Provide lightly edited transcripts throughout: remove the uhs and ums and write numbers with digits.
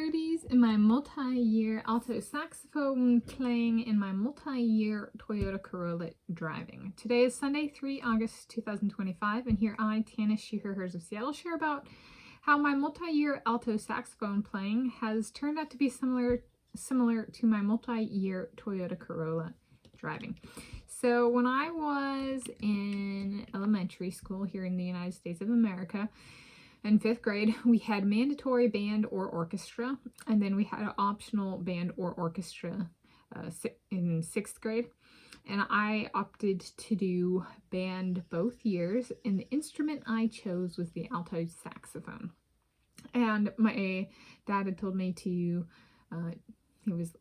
similarities in my multi-year alto saxophone playing and my multi-year Toyota Corolla driving. Today is Sunday, 3 August 2025, and here I, Tanis, she, her, hers of Seattle, share about how my multi-year alto saxophone playing has turned out to be similar to my multi-year Toyota Corolla driving. So when I was in elementary school here in the United States of America, in 5th grade, we had mandatory band or orchestra, and then we had an optional band or orchestra in 6th grade. And I opted to do band both years, and the instrument I chose was the alto saxophone. And my dad had told me to,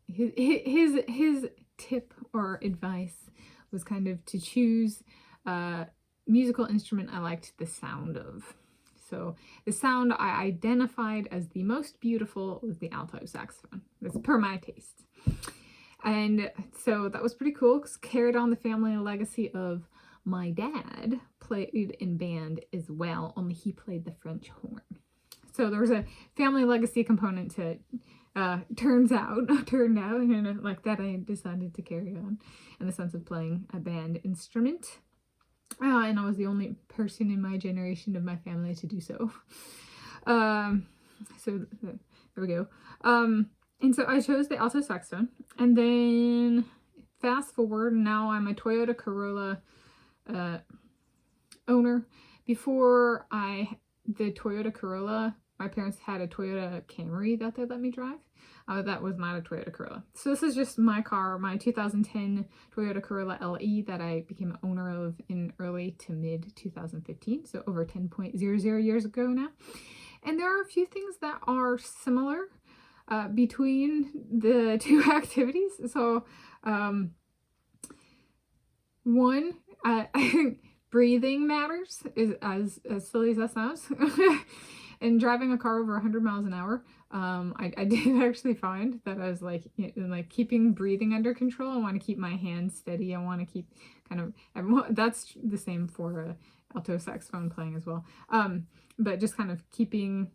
his tip or advice was kind of to choose a musical instrument I liked the sound of. So the sound I identified as the most beautiful was the alto saxophone. That's per my taste. And so that was pretty cool because carried on the family legacy of my dad played in band as well, only he played the French horn. So there was a family legacy component to it. Turned out, and like that I decided to carry on in the sense of playing a band instrument. And I was the only person in my generation of my family to do so. So there we go. And so I chose the alto saxophone. And then fast forward, now I'm a Toyota Corolla owner. Before the Toyota Corolla, my parents had a Toyota Camry that they let me drive. That was not a Toyota Corolla. So this is just my car, my 2010 Toyota Corolla LE that I became an owner of in early to mid 2015. So over 10.00 years ago now. And there are a few things that are similar between the two activities. So one, I think breathing matters, is as silly as that sounds. And driving a car over 100 miles an hour, I did actually find that I was like keeping breathing under control. I want to keep my hands steady. I want to keep kind of, that's the same for alto saxophone playing as well. But just kind of keeping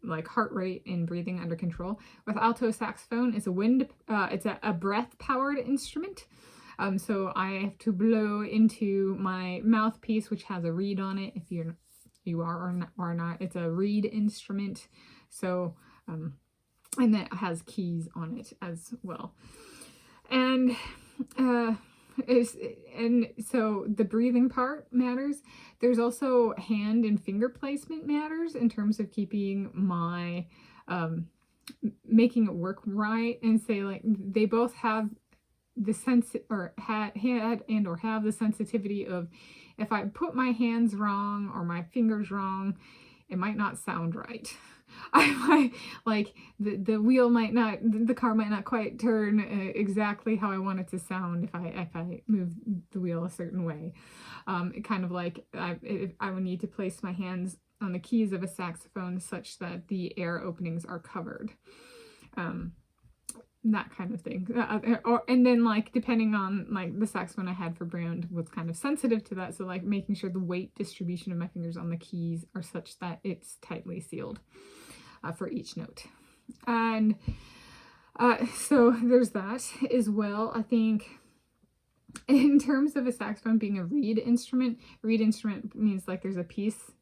like heart rate and breathing under control. With alto saxophone, it's a breath powered instrument. So I have to blow into my mouthpiece, which has a reed on it. If you are or not, it's a reed instrument. So, and that has keys on it as well. And so the breathing part matters. There's also hand and finger placement matters in terms of keeping my, making it work right. And say like they both have the sense or have the sensitivity of, if I put my hands wrong or my fingers wrong, it might not sound right. I might, like, the wheel might not, the car might not quite turn exactly how I want it to sound if I move the wheel a certain way. Kind of like I would need to place my hands on the keys of a saxophone such that the air openings are covered. That kind of thing. And then like depending on like the saxophone I had for brand was kind of sensitive to that, so like making sure the weight distribution of my fingers on the keys are such that it's tightly sealed for each note. And so there's that as well. I think in terms of a saxophone being a reed instrument means like there's a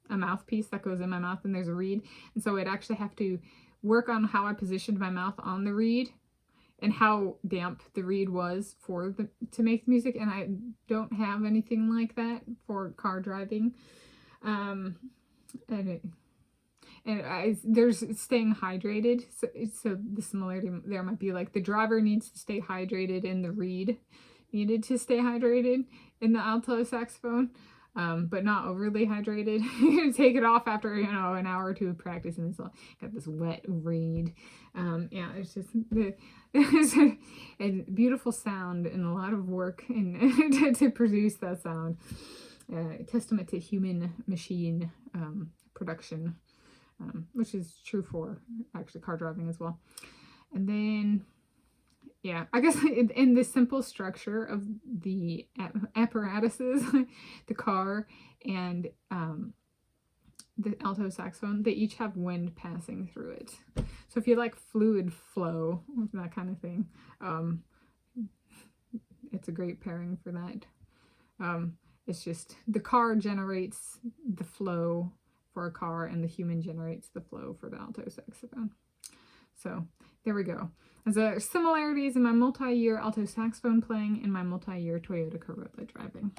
mouthpiece that goes in my mouth and there's a reed, and so I'd actually have to work on how I positioned my mouth on the reed and how damp the reed was to make music, and I don't have anything like that for car driving. There's staying hydrated, so the similarity there might be like the driver needs to stay hydrated and the reed needed to stay hydrated in the alto saxophone. But not overly hydrated. You take it off after, an hour or two of practice, and it's all got this wet reed. Yeah, it's just there's a beautiful sound and a lot of work to produce that sound. Testament to human machine production, which is true for actually car driving as well. And then, yeah, I guess in the simple structure of the apparatuses, the car and the alto saxophone, they each have wind passing through it. So if you like fluid flow, that kind of thing, it's a great pairing for that. It's just the car generates the flow for a car and the human generates the flow for the alto saxophone. So there we go. There's similarities in my multi-year alto saxophone playing and my multi-year Toyota Corolla driving.